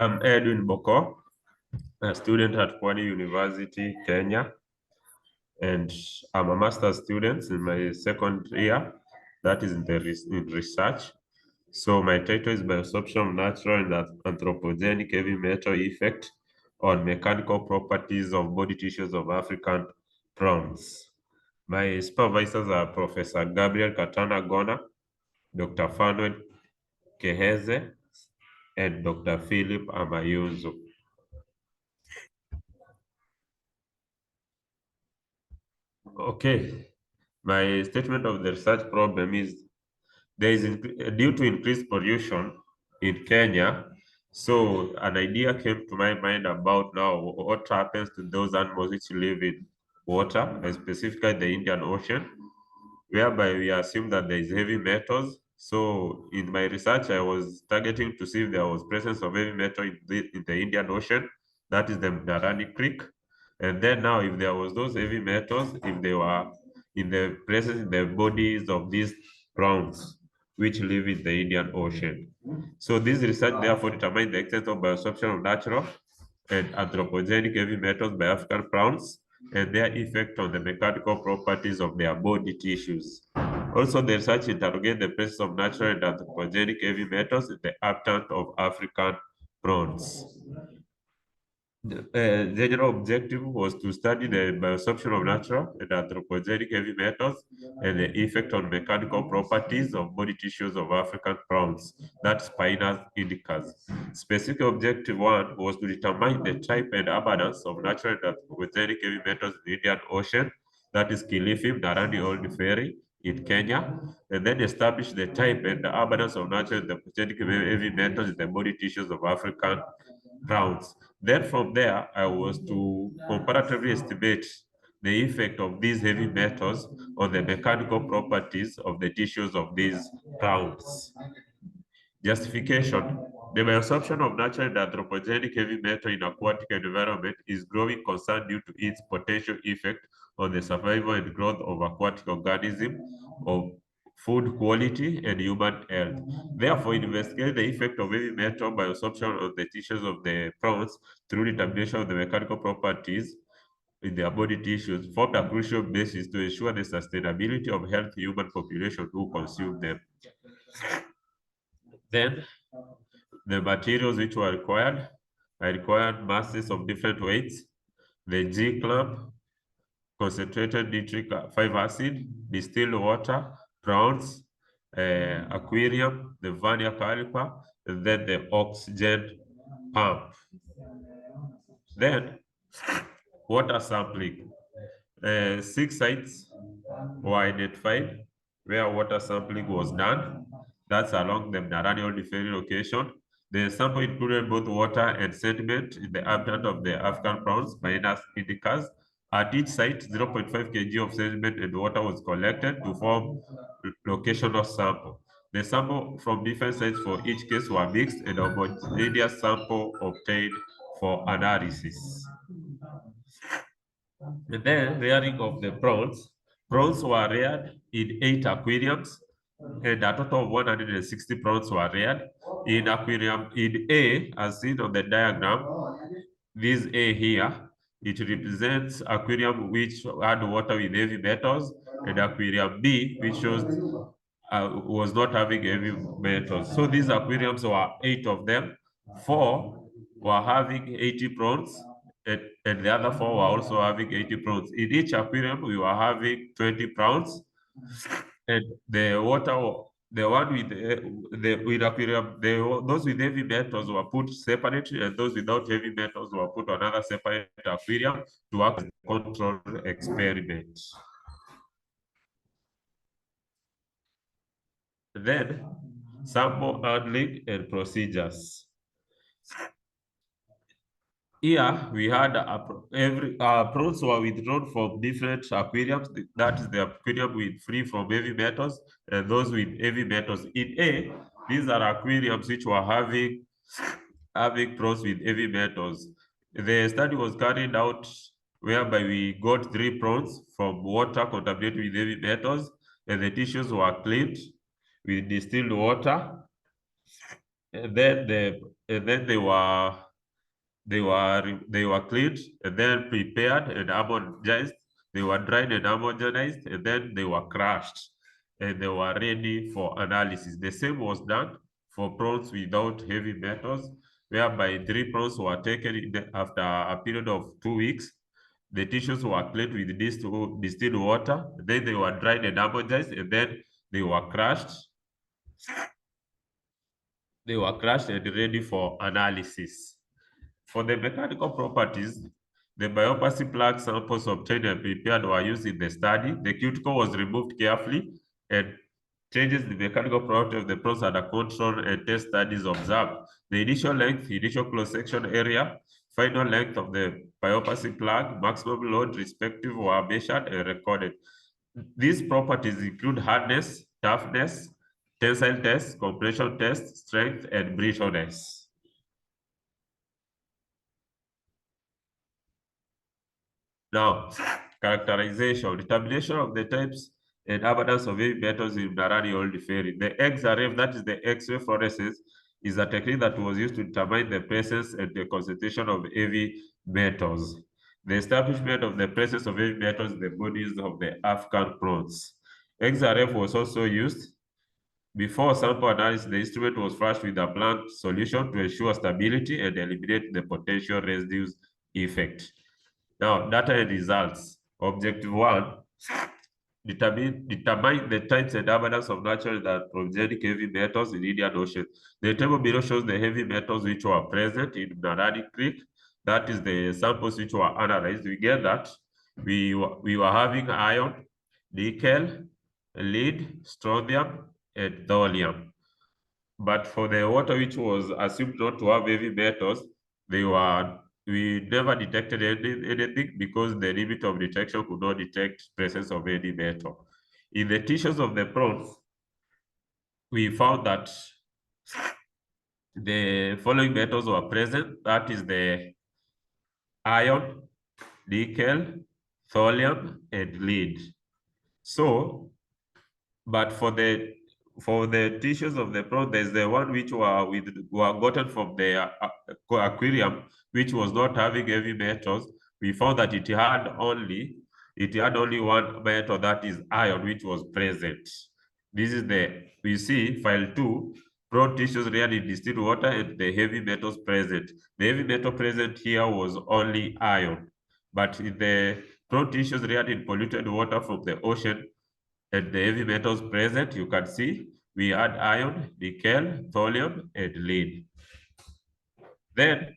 I'm Edwin Bokoo, a student at Pwani University, Kenya, and I'm a master's student in my second year, that is in research. So my title is Biosorption of Natural and Anthropogenic Heavy Metal Effect on Mechanical Properties of Body Tissues of African Prawns. My supervisors are Professor Gabriel Katana Gona, Dr. Fanuel Keheze, and Dr. Philip Amayuzu. Okay, my statement of the research problem is due to increased pollution in Kenya. So an idea came to my mind about now what happens to those animals which live in water, and specifically the Indian Ocean, whereby we assume that there is heavy metals. So in my research, I was targeting to see if there was presence of heavy metal in the Indian Ocean, that is the Narani Creek. And then now, if there was those heavy metals, if they were in the presence in the bodies of these prawns, which live in the Indian Ocean. So this research therefore determined the extent of biosorption of natural and anthropogenic heavy metals by African prawns and their effect on the mechanical properties of their body tissues. Also, the research interrogated the presence of natural and anthropogenic heavy metals in the habitat of African prawns. The general objective was to study the biosorption of natural and anthropogenic heavy metals and the effect on mechanical properties of body tissues of African prawns, that's Penaeus indicus. Specific objective one was to determine the type and abundance of natural and anthropogenic heavy metals in the Indian Ocean, that is Kilifi, Narani Old Ferry in Kenya, and then establish the type and the abundance of natural and anthropogenic heavy metals in the body tissues of African prawns. Then from there, I was to comparatively estimate the effect of these heavy metals on the mechanical properties of the tissues of these prawns. Justification. The biosorption of natural and anthropogenic heavy metal in aquatic environment is growing concern due to its potential effect on the survival and growth of aquatic organisms, of food quality, and human health. Therefore, investigate the effect of heavy metal biosorption on the tissues of the prawns through determination of the mechanical properties in their body tissues formed a crucial basis to ensure the sustainability of healthy human population who consume them. Then, the materials which were required, I required masses of different weights, the G clamp, concentrated nitric 5 acid, distilled water, prawns, aquarium, the vernier caliper, and then the oxygen pump. Then, water sampling. 6 sites were identified where water sampling was done. That's along the Mnarani Old Ferry location. The sample included both water and sediment in the habitat of the African prawns, Penaeus indicus. At each site, 0.5 kg of sediment and water was collected to form locational sample. The sample from different sites for each case were mixed and a homogeneous sample obtained for analysis. And then rearing of the prawns. Prawns were reared in 8 aquariums, and a total of 160 prawns were reared in aquarium in A, as seen on the diagram. This A here, it represents aquarium which had water with heavy metals, and aquarium B, which shows was not having heavy metals. So these aquariums were 8 of them. 4 were having 80 prawns, and the other 4 were also having 80 prawns. In each aquarium, we were having 20 prawns, and the water, the one with the with aquarium, those with heavy metals were put separately, and those without heavy metals were put on another separate aquarium to act as a control experiment. Then, sample handling and procedures. Here we had every prawns were withdrawn from different aquariums. That is the aquarium with free from heavy metals and those with heavy metals. In A, these are aquariums which were having prawns with heavy metals. The study was carried out whereby we got 3 prawns from water contaminated with heavy metals, and the tissues were cleaned with distilled water. and then they were cleaned and then prepared and homogenized. They were dried and homogenized, and then they were crushed and they were ready for analysis. The same was done for prawns without heavy metals, whereby 3 prawns were taken after a period of 2 weeks. The tissues were cleaned with distilled water. Then they were dried and homogenized, and then they were crushed. They were crushed and ready for analysis. For the mechanical properties, the biopsy plug samples obtained and prepared were used in the study. The cuticle was removed carefully and changes the mechanical property of the prawns under control and test studies observed. The initial length, initial cross-section area, final length of the biopsy plug, maximum load respective were measured and recorded. These properties include hardness, toughness, tensile tests, compression tests, strength, and brittleness. Now, characterization, determination of the types and abundance of heavy metals in Narani oil fairy. The X-ray, that is the X-ray fluorescence, is a technique that was used to determine the presence and the concentration of heavy metals. The establishment of the presence of heavy metals in the bodies of the African prawns. XRF was also used. Before sample analysis, the instrument was flushed with a blunt solution to ensure stability and eliminate the potential residues effect. Now, data and results. Objective 1, determine the types and abundance of natural and anthropogenic heavy metals in Indian Ocean. The table below shows the heavy metals which were present in Narani Creek. That is the samples which were analyzed. We get that we were having iron, nickel, lead, strontium, and thorium. But for the water which was assumed not to have heavy metals, we never detected anything because the limit of detection could not detect presence of any metal. In the tissues of the prawns, we found that the following metals were present. That is the iron, nickel, thorium, and lead. So, but for the tissues of the prawn, there's the one which were gotten from the aquarium, which was not having heavy metals. We found that it had only one metal, that is iron, which was present. This is we see file 2, prawn tissues reared in distilled water and the heavy metals present. The heavy metal present here was only iron, but in the prawn tissues reared in polluted water from the ocean, and the heavy metals present, you can see we had iron, nickel, thorium, and lead. Then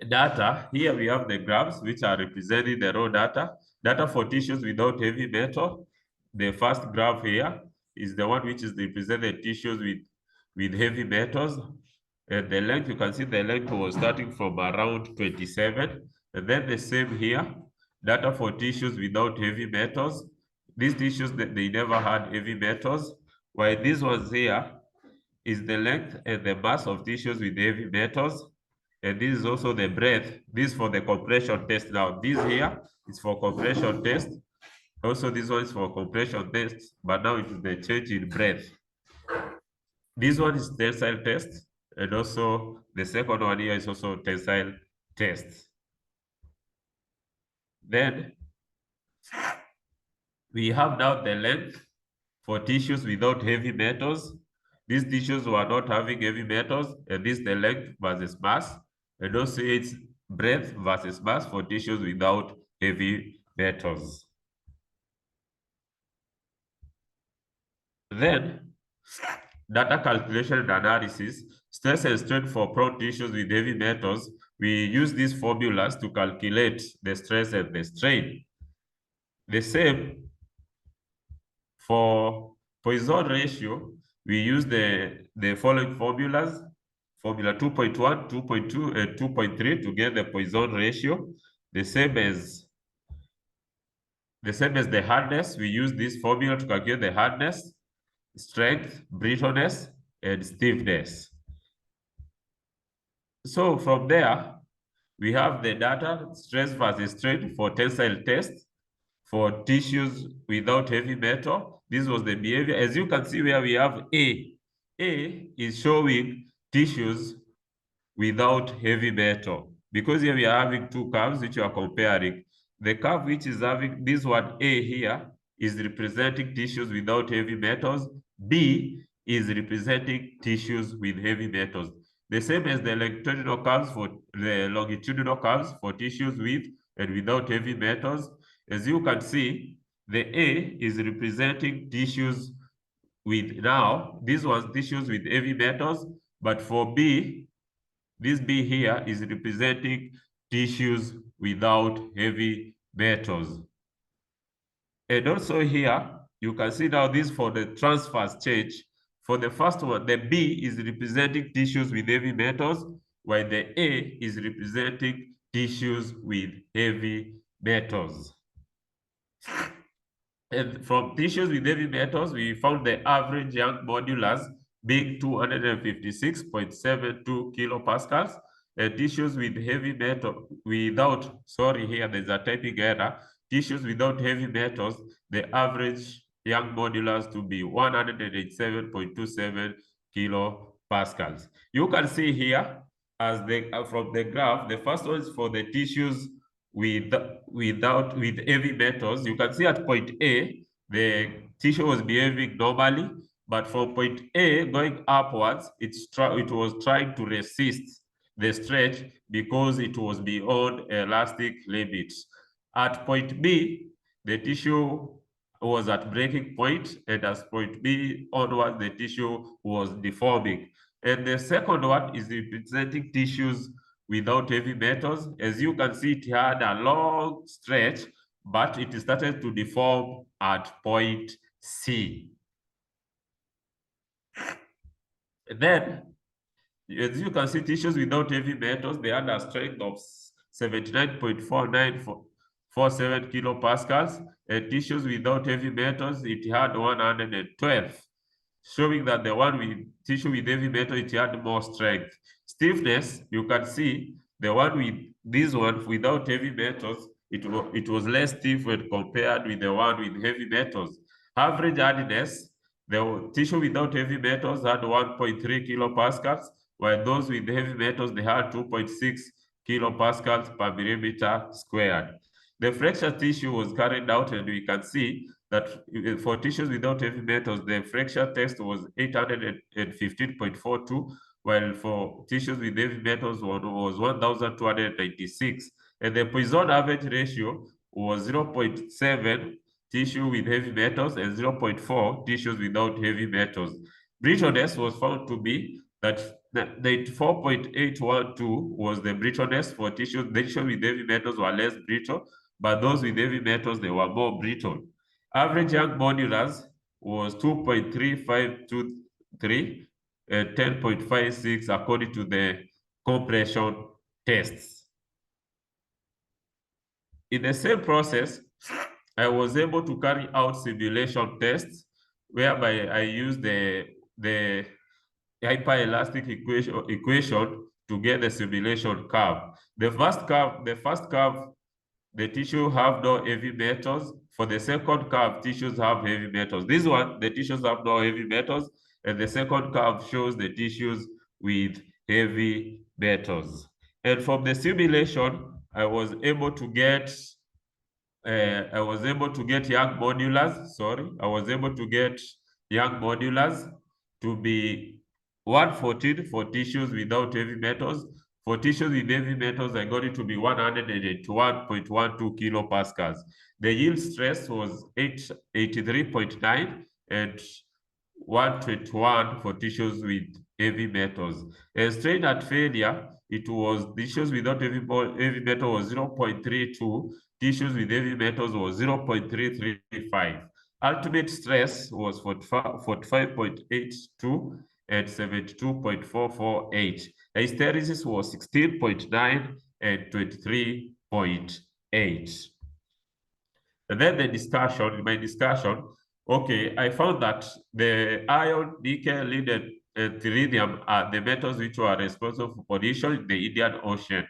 data, here we have the graphs which are representing the raw data. Data for tissues without heavy metal. The first graph here is the one which is representing tissues with heavy metals. And the length, you can see the length was starting from around 27. And then the same here, data for tissues without heavy metals. These tissues, they never had heavy metals, while these ones here is the length and the mass of tissues with heavy metals. And this is also the breadth. This is for the compression test. Now, this here is for compression test. Also, this one is for compression test, but now it is the change in breadth. This one is tensile test, and also the second one here is also tensile test. Then we have now the length for tissues without heavy metals. These tissues were not having heavy metals, and this is the length versus mass, and also it's breadth versus mass for tissues without heavy metals. Then, data calculation and analysis, stress and strain for prawn tissues with heavy metals. We use these formulas to calculate the stress and the strain. The same for Poisson ratio, we use the following formulas, formula 2.1, 2.2, and 2.3 to get the Poisson ratio. The same as the hardness, we use this formula to calculate the hardness, strength, brittleness, and stiffness. So from there, we have the data, stress versus strain for tensile test for tissues without heavy metal. This was the behavior. As you can see where we have A A is showing tissues without heavy metal. Because here we are having two curves which we are comparing. The curve which is having this one A here is representing tissues without heavy metals. B is representing tissues with heavy metals. The same as the longitudinal curves for tissues with and without heavy metals. As you can see, the A is representing tissues with now, these ones tissues with heavy metals, but for B, this B here is representing tissues without heavy metals. And also here, you can see now this for the transfers change. For the first one, the B is representing tissues with heavy metals, while the A is representing tissues with heavy metals. And from tissues with heavy metals, we found the average Young modulus being 256.72 kilopascals. And tissues with heavy metal, sorry, here there's a typing error. Tissues without heavy metals, the average Young modulus to be 187.27 kilopascals. You can see here, as from the graph, the first one is for the tissues with heavy metals. You can see at point A, the tissue was behaving normally, but from point A going upwards, it was trying to resist the stretch because it was beyond elastic limits. At point B, the tissue was at breaking point, and as point B onwards, the tissue was deforming. And the second one is representing tissues without heavy metals. As you can see, it had a long stretch, but it started to deform at point C. And then, as you can see, tissues without heavy metals, they had a strength of 79.4947 kilopascals, and tissues without heavy metals, it had 112, showing that the one with tissue with heavy metal, it had more strength. Stiffness, you can see the one with this one without heavy metals, it was less stiff when compared with the one with heavy metals. Average hardness, the tissue without heavy metals had 1.3 kilopascals, while those with heavy metals, they had 2.6 kilopascals per millimeter squared. The fracture tissue was carried out, and we can see that for tissues without heavy metals, the fracture test was 815.42, while for tissues with heavy metals was 1,296. And the Poisson average ratio was 0.7 tissue with heavy metals and 0.4 tissues without heavy metals. Brittleness was found to be that 4.812 was the brittleness for tissues. The tissues with heavy metals were less brittle, but those with heavy metals, they were more brittle. Average Young modulus was 2.3523 and 10.56 according to the compression tests. In the same process, I was able to carry out simulation tests whereby I used the hyperelastic equation to get the simulation curve. The first curve, the tissue have no heavy metals. For the second curve, tissues have heavy metals. This one, the tissues have no heavy metals, and the second curve shows the tissues with heavy metals. And from the simulation, I was able to get Young modulus. Sorry, I was able to get Young modulus to be 114 for tissues without heavy metals. For tissues with heavy metals, I got it to be 181.12 kilopascals. The yield stress was 83.9 and 121 for tissues with heavy metals. And strain at failure, it was tissues without heavy metal was 0.32, tissues with heavy metals was 0.335. Ultimate stress was 45.82 and 72.448. Hysteresis was 16.9 and 23.8. And then in my discussion, okay, I found that the iron, nickel, lead, and theridium are the metals which were responsible for pollution in the Indian Ocean.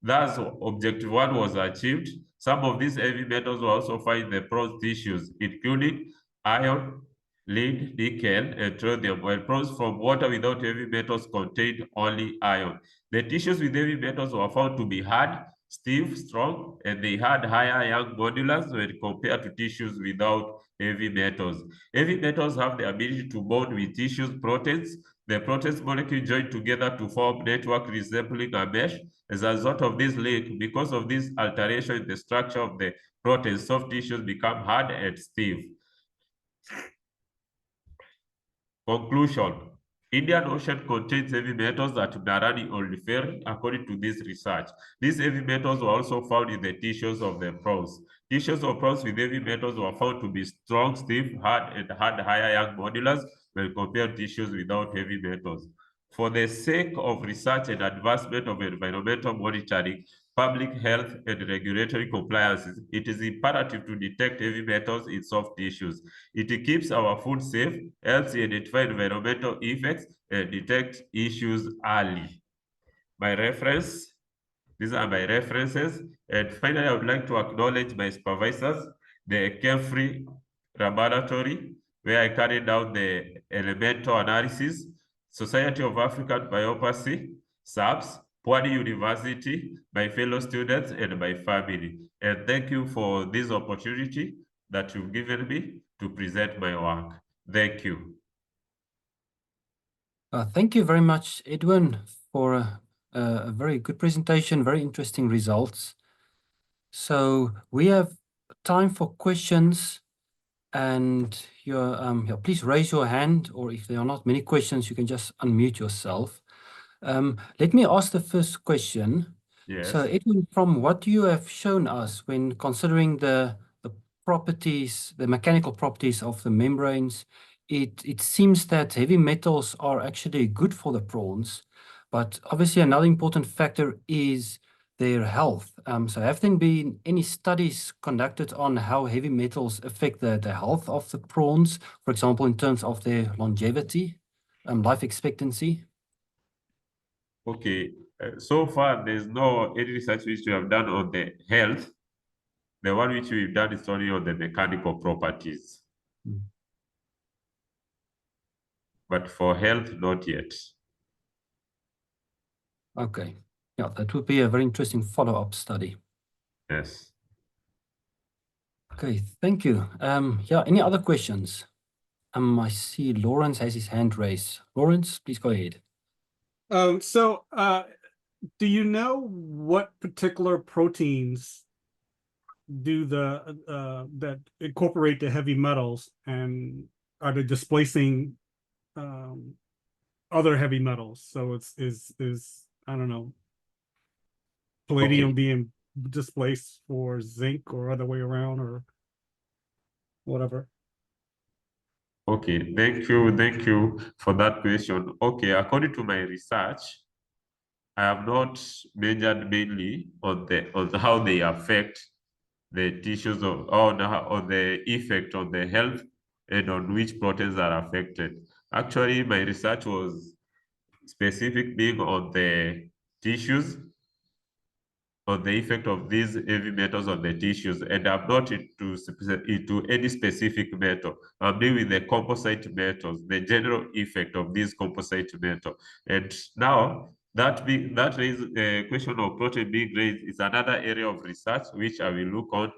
Thus, objective 1 was achieved. Some of these heavy metals were also found in the prawn tissues, including iron, lead, nickel, and tritium, while prawns from water without heavy metals contained only iron. The tissues with heavy metals were found to be hard, stiff, strong, and they had higher Young modulus when compared to tissues without heavy metals. Heavy metals have the ability to bond with tissues proteins. The proteins molecule join together to form network resembling a mesh. As a result of this link, because of this alteration in the structure of the proteins, soft tissues become hard and stiff. Conclusion. Indian Ocean contains heavy metals that Narani or referred according to this research. These heavy metals were also found in the tissues of the prawns. Tissues of prawns with heavy metals were found to be strong, stiff, hard, and had higher Young modulus when compared to tissues without heavy metals. For the sake of research and advancement of environmental monitoring, public health, and regulatory compliances, it is imperative to detect heavy metals in soft tissues. It keeps our food safe, helps identify environmental effects, and detect issues early. My reference, these are my references. And finally, I would like to acknowledge my supervisors, the Carefree Laboratory, where I carried out the elemental analysis, Society of African Biophysical, SABS, Pwani University, my fellow students, and my family. And thank you for this opportunity that you've given me to present my work. Thank you. Thank you very much, Edwin, for a very good presentation, very interesting results. So we have time for questions, and please raise your hand, or if there are not many questions, you can just unmute yourself. Let me ask the first question. Yes. So Edwin, from what you have shown us when considering the properties, the mechanical properties of the membranes, it seems that heavy metals are actually good for the prawns, but obviously another important factor is their health. So have there been any studies conducted on how heavy metals affect the health of the prawns, for example, in terms of their longevity, life expectancy? Okay, so far there's no any research which we have done on the health. The one which we've done is only on the mechanical properties. Mm. But for health, not yet. Okay. Yeah, that would be a very interesting follow-up study. Yes. Okay, thank you. Yeah, any other questions? I see Lawrence has his hand raised. Lawrence, please go ahead. Do you know what particular proteins do that incorporate the heavy metals, and are they displacing other heavy metals? So is I don't know, palladium being displaced for zinc or other way around or whatever? Okay, thank you for that question. Okay, according to my research, I have not measured mainly on how they affect the tissues on the effect on the health and on which proteins are affected. Actually, my research was specific being on the tissues, on the effect of these heavy metals on the tissues, and I'm not into any specific metal. I'm dealing with the composite metals, the general effect of these composite metals. And now that raises a question of protein being raised is another area of research which I will look on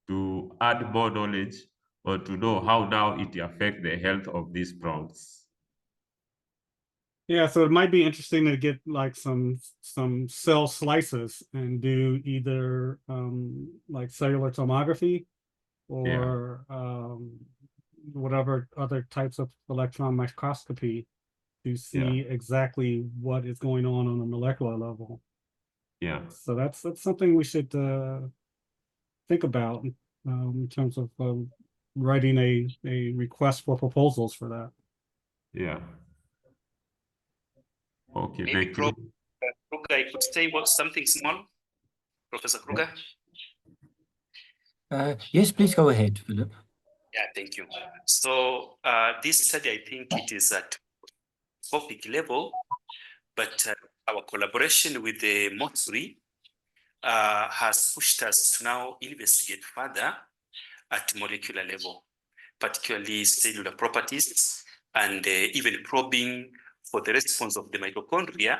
to add more knowledge or to know how now it affects the health of these prawns. Yeah, so it might be interesting to get like some cell slices and do either like cellular tomography or whatever other types of electron microscopy to see exactly what is going on a molecular level. Yeah. So that's something we should think about in terms of writing a request for proposals for that. Yeah. Okay, maybe thank you. Kruger, I could say something small, Professor Kruger. Yes, please go ahead, Philip. Yeah, thank you. So this study, I think it is at topic level, but our collaboration with the MOTSRI has pushed us to now investigate further at molecular level. particularly cellular properties, and even probing for the response of the mitochondria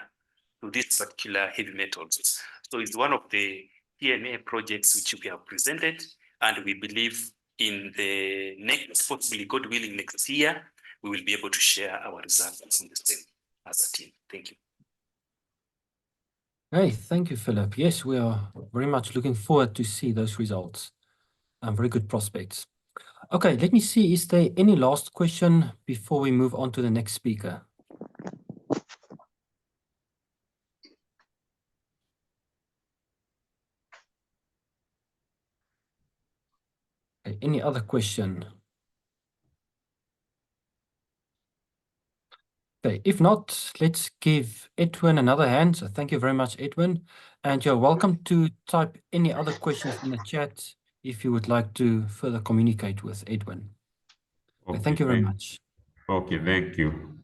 to these particular heavy metals. So it's one of the DNA projects which we have presented, and we believe in the next, possibly God willing, next year, we will be able to share our results on the same as a team. Thank you. Hey, thank you, Philip. Yes, we are very much looking forward to see those results. Very good prospects. Okay, let me see, is there any last question before we move on to the next speaker? Okay, any other question? Okay, if not, let's give Edwin another hand. So thank you very much, Edwin. And you're welcome to type any other questions in the chat if you would like to further communicate with Edwin. Okay, thank you very much. Okay, thank you.